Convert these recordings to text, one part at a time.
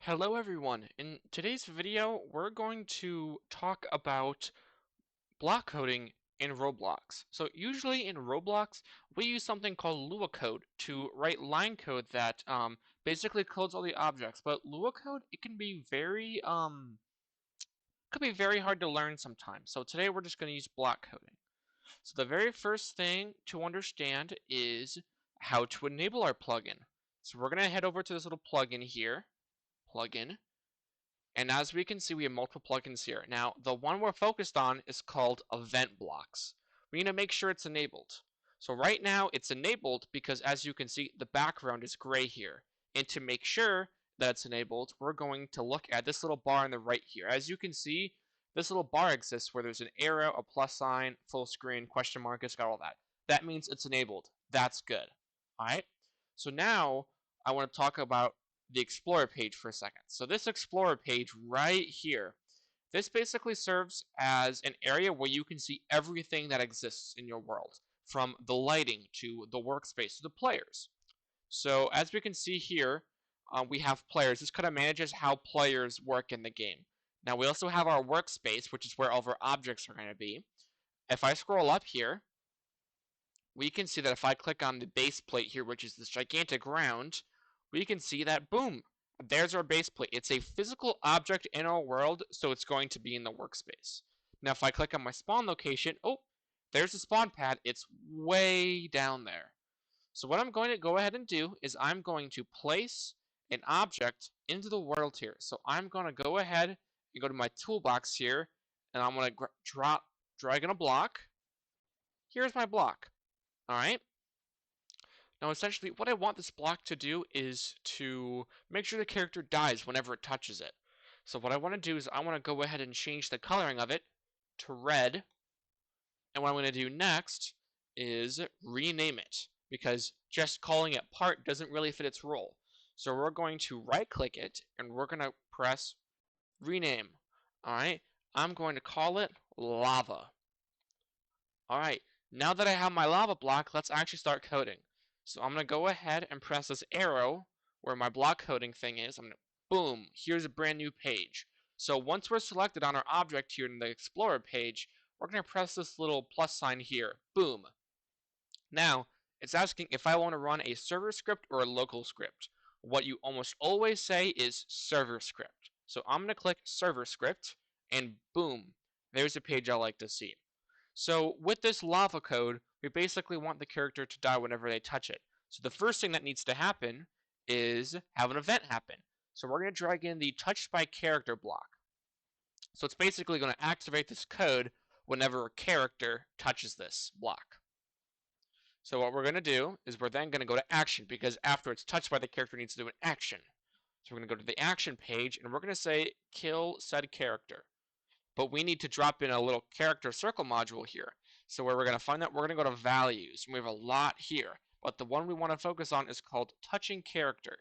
Hello everyone. In today's video, we're going to talk about block coding in Roblox. So usually in Roblox, we use something called Lua code to write line code that basically codes all the objects. But Lua code, it can be very hard to learn sometimes. So today we're just going to use block coding. So the very first thing to understand is how to enable our plugin. So we're going to head over to this little plugin here, plugin. And as we can see, we have multiple plugins here. Now, the one we're focused on is called Event Blocks. We need to make sure it's enabled. So right now, it's enabled because, as you can see, the background is gray here. And to make sure that it's enabled, we're going to look at this little bar on the right here. As you can see, this little bar exists where there's an arrow, a plus sign, full screen, question mark, it's got all that. That means it's enabled. That's good. All right? So now, I want to talk about the Explorer page for a second. So this Explorer page right here, this basically serves as an area where you can see everything that exists in your world, from the lighting to the workspace to the players. So as we can see here, we have players. This kind of manages how players work in the game. Now we also have our workspace, which is where all of our objects are going to be. If I scroll up here, we can see that if I click on the base plate here, which is this gigantic round, we can see that, boom, there's our base plate. It's a physical object in our world, so it's going to be in the workspace. Now, if I click on my spawn location, oh, there's the spawn pad. It's way down there. So what I'm going to go ahead and do is I'm going to place an object into the world here. So I'm going to go ahead and go to my toolbox here, and I'm going to drag in a block. Here's my block. All right. Now, essentially, what I want this block to do is to make sure the character dies whenever it touches it. So what I want to do is I want to go ahead and change the coloring of it to red. And what I'm going to do next is rename it, because just calling it part doesn't really fit its role. So we're going to right-click it, and we're going to press rename. All right, I'm going to call it lava. All right, now that I have my lava block, let's actually start coding. So I'm going to go ahead and press this arrow where my block coding thing is. I'm going to, boom, here's a brand new page. So once we're selected on our object here in the Explorer page, we're going to press this little plus sign here. Boom. Now, it's asking if I want to run a server script or a local script. What you almost always say is server script. So I'm going to click server script, and boom, there's a page I like to see. So with this lava code, we basically want the character to die whenever they touch it. So the first thing that needs to happen is have an event happen. So we're going to drag in the touched by character block. So it's basically going to activate this code whenever a character touches this block. So what we're going to do is we're then going to go to action, because after it's touched by the character, it needs to do an action. So we're going to go to the action page, and we're going to say kill said character. But we need to drop in a little character circle module here. So where we're going to find that, we're going to go to values. We have a lot here, but the one we want to focus on is called touching character.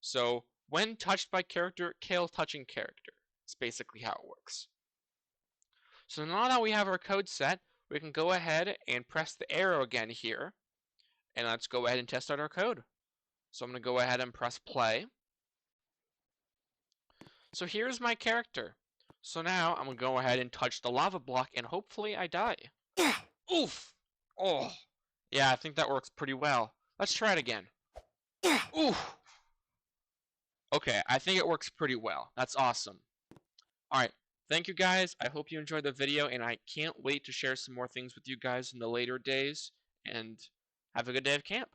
So when touched by character, kill touching character. It's basically how it works. So now that we have our code set, we can go ahead and press the arrow again here, and let's go ahead and test out our code. So I'm going to go ahead and press play. So here's my character. So now I'm going to go ahead and touch the lava block, and hopefully I die. Oof! Oh, yeah, I think that works pretty well. Let's try it again. Oof! Okay, I think it works pretty well. That's awesome. Alright, thank you guys. I hope you enjoyed the video, and I can't wait to share some more things with you guys in the later days. And have a good day of camp.